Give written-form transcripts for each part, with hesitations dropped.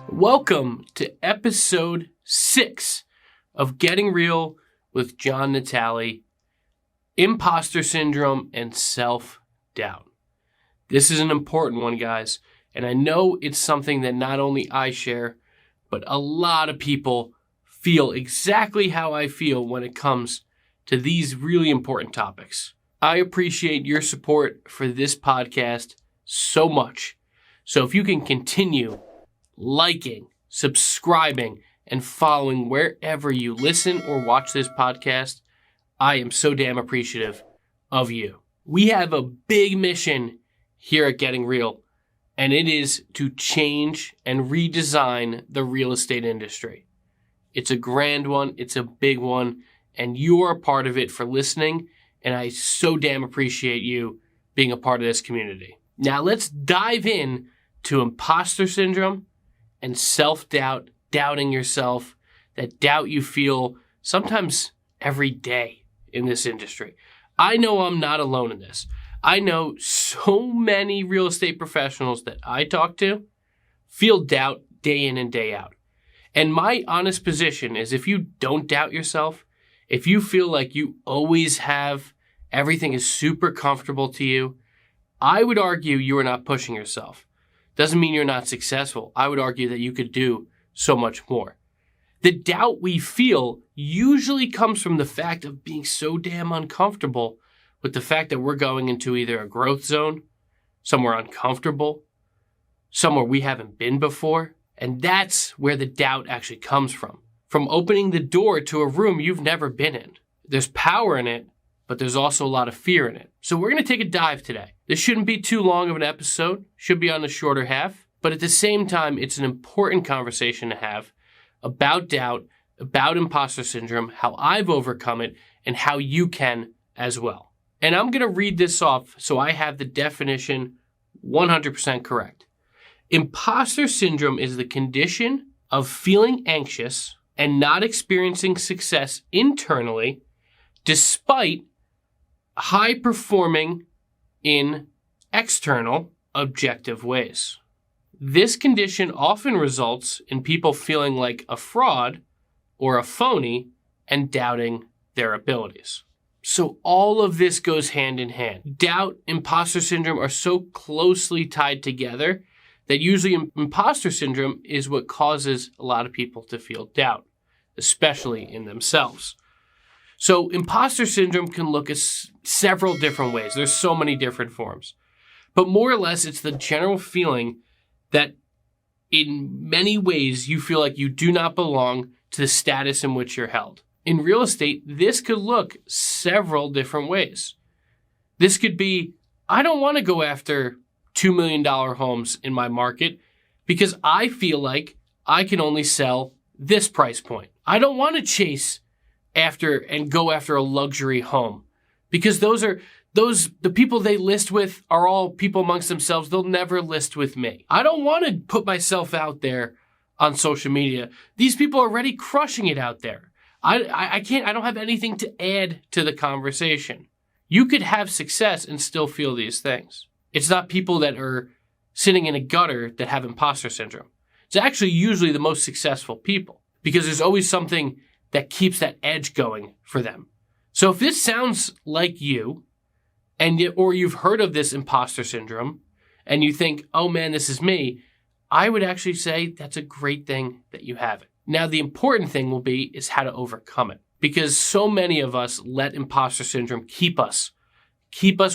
Welcome to episode 6 of Getting Real with John Natale, Imposter Syndrome and Self-Doubt. This is an important one, guys, and I know it's something that not only I share, but a lot of people feel exactly how I feel when it comes to these really important topics. I appreciate your support for this podcast so much. So if you can continue liking, subscribing, and following wherever you listen or watch this podcast, I am so damn appreciative of you. We have a big mission here at Getting Real, and it is to change and redesign the real estate industry. It's a grand one, it's a big one, and you are a part of it for listening, and I so damn appreciate you being a part of this community. Now let's dive in to imposter syndrome and self-doubt, doubting yourself, that doubt you feel sometimes every day in this industry. I know I'm not alone in this. I know so many real estate professionals that I talk to feel doubt day in and day out. And my honest position is if you don't doubt yourself, if you feel like you always have everything is super comfortable to you, I would argue you are not pushing yourself. Doesn't mean you're not successful. I would argue that you could do so much more. The doubt we feel usually comes from the fact of being so damn uncomfortable with the fact that we're going into either a growth zone, somewhere uncomfortable, somewhere we haven't been before. And that's where the doubt actually comes from opening the door to a room you've never been in. There's power in it, but there's also a lot of fear in it. So we're going to take a dive today. This shouldn't be too long of an episode, should be on the shorter half, but at the same time, it's an important conversation to have about doubt, about imposter syndrome, how I've overcome it, and how you can as well. And I'm going to read this off so I have the definition 100% correct. Imposter syndrome is the condition of feeling anxious and not experiencing success internally despite high performing in external objective ways. This condition often results in people feeling like a fraud or a phony and doubting their abilities. So all of this goes hand in hand. Doubt, imposter syndrome are so closely tied together that usually imposter syndrome is what causes a lot of people to feel doubt, especially in themselves. So imposter syndrome can look at several different ways. There's so many different forms. But more or less, it's the general feeling that in many ways you feel like you do not belong to the status in which you're held. In real estate, this could look several different ways. This could be, I don't want to go after $2 million homes in my market because I feel like I can only sell this price point. I don't want to chase after and go after a luxury home because the people they list with are all people amongst themselves. They'll never list with me. I don't want to put myself out there on social media. These people are already crushing it out there. I don't have anything to add to the conversation. You could have success and still feel these things. It's not people that are sitting in a gutter that have imposter syndrome. It's actually usually the most successful people because there's always something that keeps that edge going for them. So if this sounds like you, or you've heard of this imposter syndrome, and you think, oh man, this is me, I would actually say that's a great thing that you have it. Now, the important thing will be is how to overcome it. Because so many of us let imposter syndrome keep us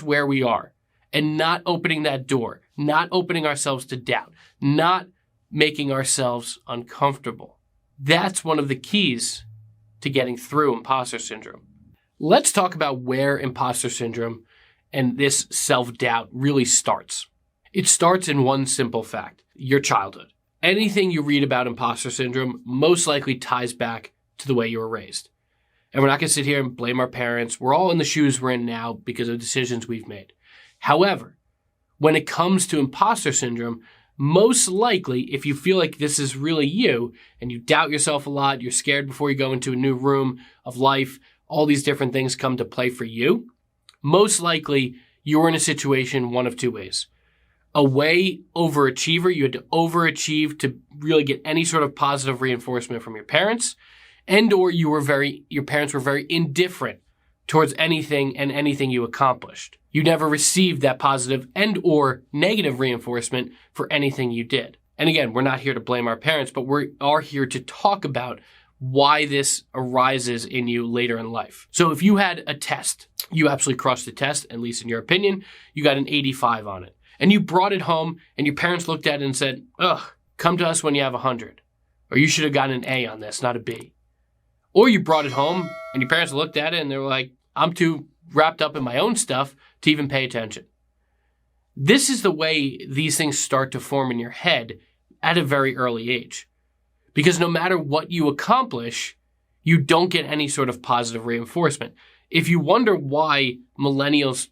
where we are, and not opening that door, not opening ourselves to doubt, not making ourselves uncomfortable. That's one of the keys to getting through imposter syndrome. Let's talk about where imposter syndrome and this self-doubt really starts. It starts in one simple fact, your childhood. Anything you read about imposter syndrome most likely ties back to the way you were raised. And we're not going to sit here and blame our parents. We're all in the shoes we're in now because of decisions we've made. However, when it comes to imposter syndrome, most likely, if you feel like this is really you and you doubt yourself a lot, you're scared before you go into a new room of life, all these different things come to play for you, most likely you were in a situation one of two ways. A way overachiever, you had to overachieve to really get any sort of positive reinforcement from your parents, and or your parents were very indifferent towards anything and anything you accomplished. You never received that positive and or negative reinforcement for anything you did. And again, we're not here to blame our parents, but we are here to talk about why this arises in you later in life. So if you had a test, you absolutely crushed the test, at least in your opinion, you got an 85 on it, and you brought it home and your parents looked at it and said, ugh, come to us when you have 100, or you should have gotten an A on this, not a B. Or you brought it home and your parents looked at it and they were like, I'm too wrapped up in my own stuff to even pay attention. This is the way these things start to form in your head at a very early age. Because no matter what you accomplish, you don't get any sort of positive reinforcement. If you wonder why millennials,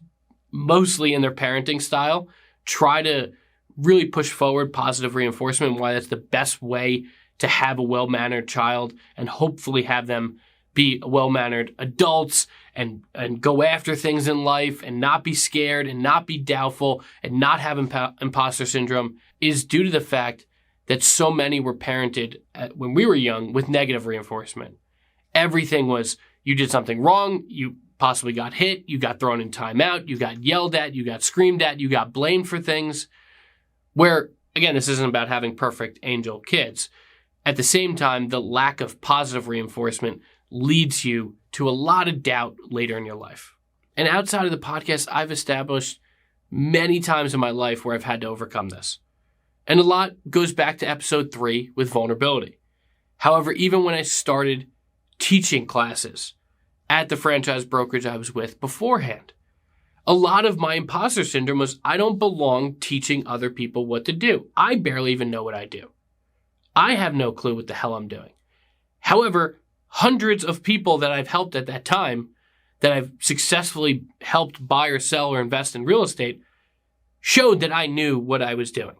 mostly in their parenting style, try to really push forward positive reinforcement, and why that's the best way to have a well-mannered child and hopefully have them be well-mannered adults and go after things in life and not be scared and not be doubtful and not have imposter syndrome, is due to the fact that so many were parented when we were young with negative reinforcement. Everything was, you did something wrong, you possibly got hit, you got thrown in timeout, you got yelled at, you got screamed at, you got blamed for things. Where, again, this isn't about having perfect angel kids. At the same time, the lack of positive reinforcement leads you to a lot of doubt later in your life. And outside of the podcast, I've established many times in my life where I've had to overcome this. And a lot goes back to episode 3 with vulnerability. However, even when I started teaching classes at the franchise brokerage I was with beforehand, a lot of my imposter syndrome was, I don't belong teaching other people what to do. I barely even know what I do. I have no clue what the hell I'm doing. However, hundreds of people that I've helped at that time, that I've successfully helped buy or sell or invest in real estate, showed that I knew what I was doing.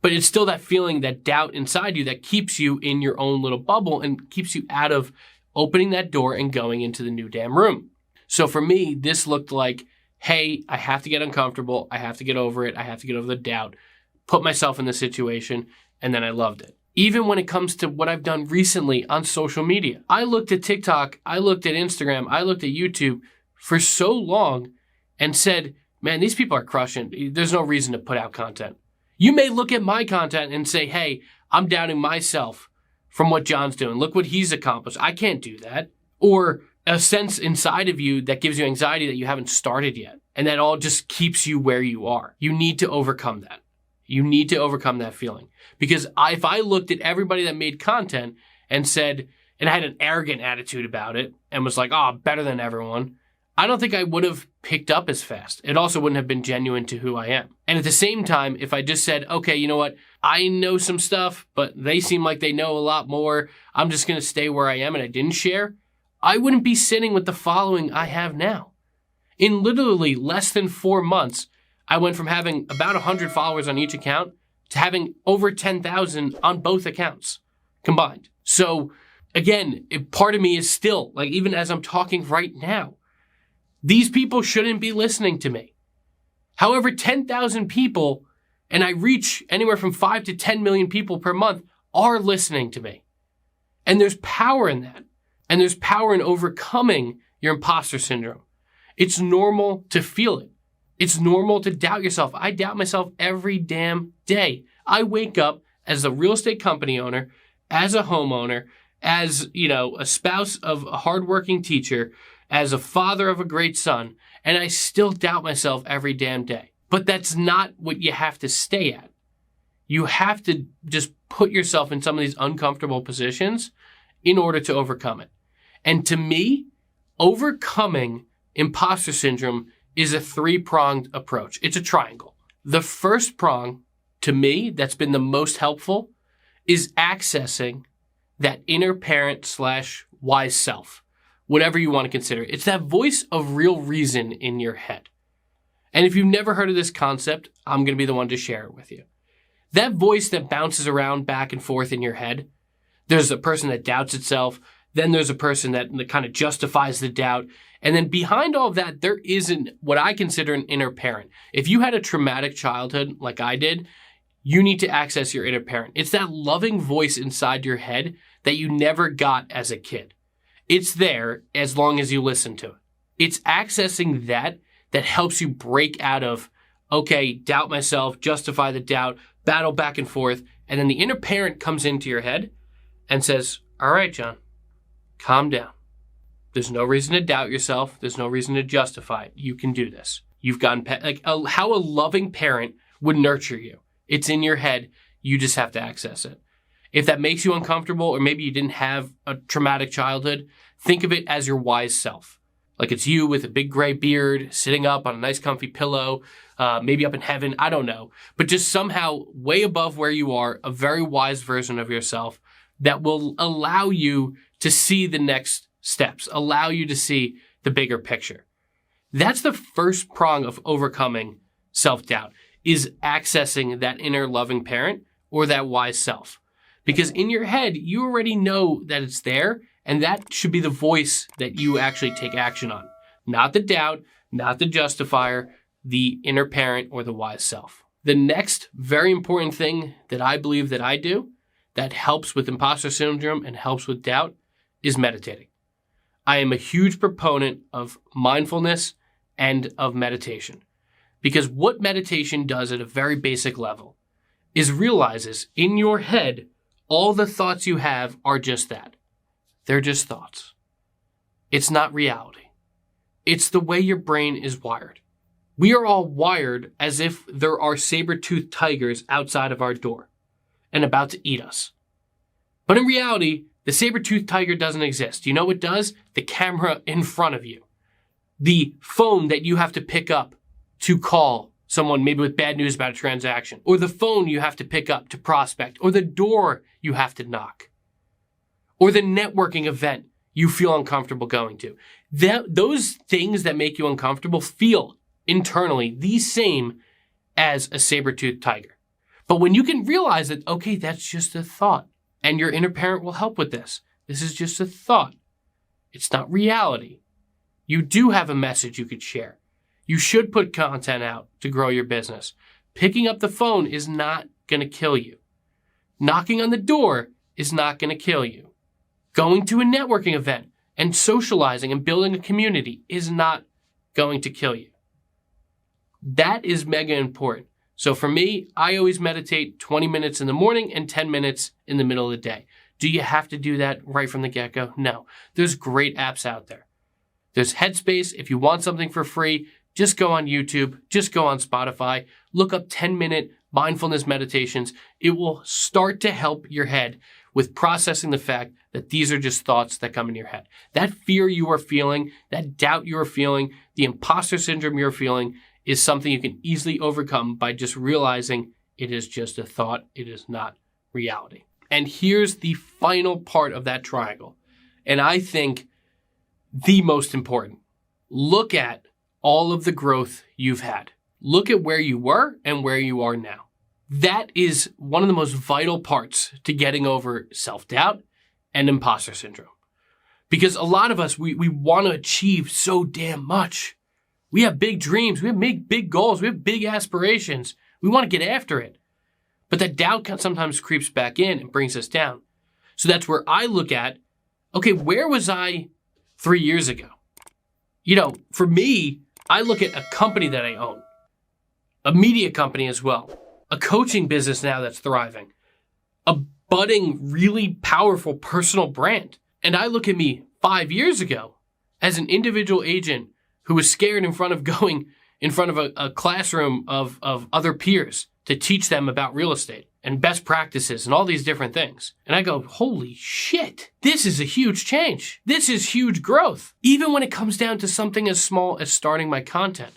But it's still that feeling, that doubt inside you that keeps you in your own little bubble and keeps you out of opening that door and going into the new damn room. So for me, this looked like, hey, I have to get uncomfortable. I have to get over it. I have to get over the doubt, put myself in the situation, and then I loved it. Even when it comes to what I've done recently on social media. I looked at TikTok, I looked at Instagram, I looked at YouTube for so long and said, man, these people are crushing. There's no reason to put out content. You may look at my content and say, hey, I'm doubting myself from what John's doing. Look what he's accomplished. I can't do that. Or a sense inside of you that gives you anxiety that you haven't started yet. And that all just keeps you where you are. You need to overcome that. You need to overcome that feeling. Because if I looked at everybody that made content and said, and I had an arrogant attitude about it and was like, oh, better than everyone, I don't think I would have picked up as fast. It also wouldn't have been genuine to who I am. And at the same time, if I just said, okay, you know what? I know some stuff, but they seem like they know a lot more. I'm just going to stay where I am, and I didn't share. I wouldn't be sitting with the following I have now. In literally less than 4 months, I went from having about 100 followers on each account to having over 10,000 on both accounts combined. So again, part of me is still, like, even as I'm talking right now, these people shouldn't be listening to me. However, 10,000 people, and I reach anywhere from 5 to 10 million people per month, are listening to me. And there's power in that. And there's power in overcoming your imposter syndrome. It's normal to feel it. It's normal to doubt yourself. I doubt myself every damn day. I wake up as a real estate company owner, as a homeowner, as, a spouse of a hardworking teacher, as a father of a great son, and I still doubt myself every damn day. But that's not what you have to stay at. You have to just put yourself in some of these uncomfortable positions in order to overcome it. And to me, overcoming imposter syndrome is a three-pronged approach. It's a triangle. The first prong, to me, that's been the most helpful, is accessing that inner parent / wise self. Whatever you want to consider. It's that voice of real reason in your head. And if you've never heard of this concept, I'm going to be the one to share it with you. That voice that bounces around back and forth in your head, there's a person that doubts itself, Then there's a person that kind of justifies the doubt. And then behind all of that, there isn't what I consider an inner parent. If you had a traumatic childhood like I did, you need to access your inner parent. It's that loving voice inside your head that you never got as a kid. It's there as long as you listen to it. It's accessing that helps you break out of, okay, doubt myself, justify the doubt, battle back and forth. And then the inner parent comes into your head and says, all right, John, calm down. There's no reason to doubt yourself. There's no reason to justify it. You can do this. You've gotten, how a loving parent would nurture you. It's in your head. You just have to access it. If that makes you uncomfortable, or maybe you didn't have a traumatic childhood, think of it as your wise self. Like it's you with a big gray beard, sitting up on a nice comfy pillow, maybe up in heaven, I don't know. But just somehow way above where you are, a very wise version of yourself that will allow you to see the next steps, allow you to see the bigger picture. That's the first prong of overcoming self-doubt, is accessing that inner loving parent or that wise self. Because in your head, you already know that it's there, and that should be the voice that you actually take action on. Not the doubt, not the justifier, the inner parent or the wise self. The next very important thing that I believe that I do that helps with imposter syndrome and helps with doubt is meditating. I am a huge proponent of mindfulness and of meditation. Because what meditation does at a very basic level is realizes in your head, all the thoughts you have are just that. They're just thoughts. It's not reality. It's the way your brain is wired. We are all wired as if there are saber-toothed tigers outside of our door and about to eat us. But in reality, the saber-toothed tiger doesn't exist. You know what does? The camera in front of you. The phone that you have to pick up to call someone maybe with bad news about a transaction, or the phone you have to pick up to prospect, or the door you have to knock, or the networking event you feel uncomfortable going to. Those things that make you uncomfortable feel internally the same as a saber-toothed tiger. But when you can realize that, okay, that's just a thought, and your inner parent will help with this. This is just a thought. It's not reality. You do have a message you could share. You should put content out to grow your business. Picking up the phone is not going to kill you. Knocking on the door is not going to kill you. Going to a networking event and socializing and building a community is not going to kill you. That is mega important. So for me, I always meditate 20 minutes in the morning and 10 minutes in the middle of the day. Do you have to do that right from the get-go? No. There's great apps out there. There's Headspace. If you want something for free, just go on YouTube, just go on Spotify, look up 10-minute mindfulness meditations. It will start to help your head with processing the fact that these are just thoughts that come in your head. That fear you are feeling, that doubt you are feeling, the imposter syndrome you're feeling is something you can easily overcome by just realizing it is just a thought. It is not reality. And here's the final part of that triangle. And I think the most important. Look at all of the growth you've had. Look at where you were and where you are now. That is one of the most vital parts to getting over self-doubt and imposter syndrome. Because a lot of us, we want to achieve so damn much. We have big dreams. We have big goals. We have big aspirations. We want to get after it. But that doubt sometimes creeps back in and brings us down. So that's where I look at, okay, where was I 3 years ago? You know, for me, I look at a company that I own, a media company as well, a coaching business now that's thriving, a budding, really powerful personal brand. And I look at me 5 years ago as an individual agent who was scared in front of going in front of a classroom of other peers to teach them about real estate and best practices and all these different things. And I go, holy shit, this is a huge change. This is huge growth. Even when it comes down to something as small as starting my content.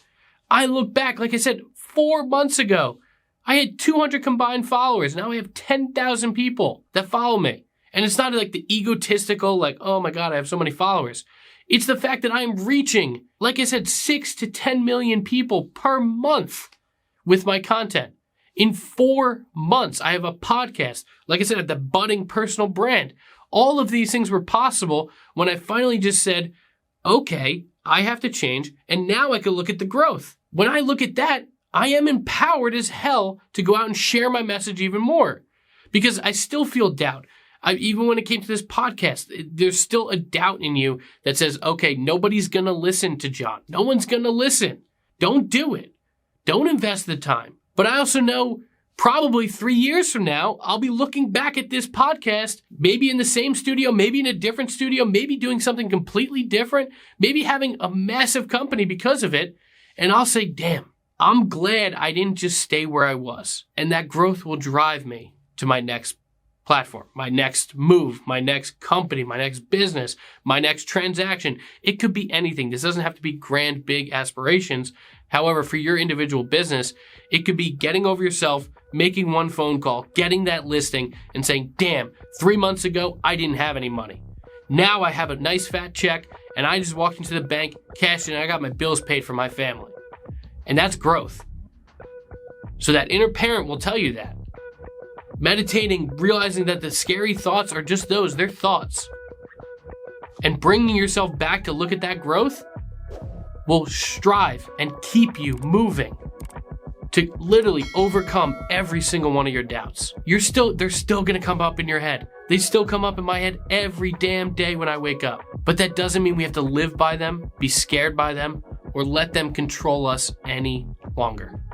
I look back, like I said, 4 months ago, I had 200 combined followers. Now I have 10,000 people that follow me. And it's not like the egotistical, like, oh my God, I have so many followers. It's the fact that I'm reaching, like I said, 6 to 10 million people per month with my content. In 4 months, I have a podcast. Like I said, I have the budding personal brand. All of these things were possible when I finally just said, okay, I have to change. And now I can look at the growth. When I look at that, I am empowered as hell to go out and share my message even more, because I still feel doubt. Even when it came to this podcast, there's still a doubt in you that says, okay, nobody's going to listen to John. No one's going to listen. Don't do it. Don't invest the time. But I also know probably 3 years from now, I'll be looking back at this podcast, maybe in the same studio, maybe in a different studio, maybe doing something completely different, maybe having a massive company because of it. And I'll say, damn, I'm glad I didn't just stay where I was. And that growth will drive me to my next platform, my next move, my next company, my next business, my next transaction. It could be anything. This doesn't have to be grand, big aspirations. However, for your individual business, it could be getting over yourself, making one phone call, getting that listing, and saying, damn, 3 months ago, I didn't have any money. Now I have a nice fat check, and I just walked into the bank, cashed it, and I got my bills paid for my family. And that's growth. So that inner parent will tell you that. Meditating, realizing that the scary thoughts are just those, they're thoughts. And bringing yourself back to look at that growth will strive and keep you moving to literally overcome every single one of your doubts. They're still going to come up in your head. They still come up in my head every damn day when I wake up. But that doesn't mean we have to live by them, be scared by them, or let them control us any longer.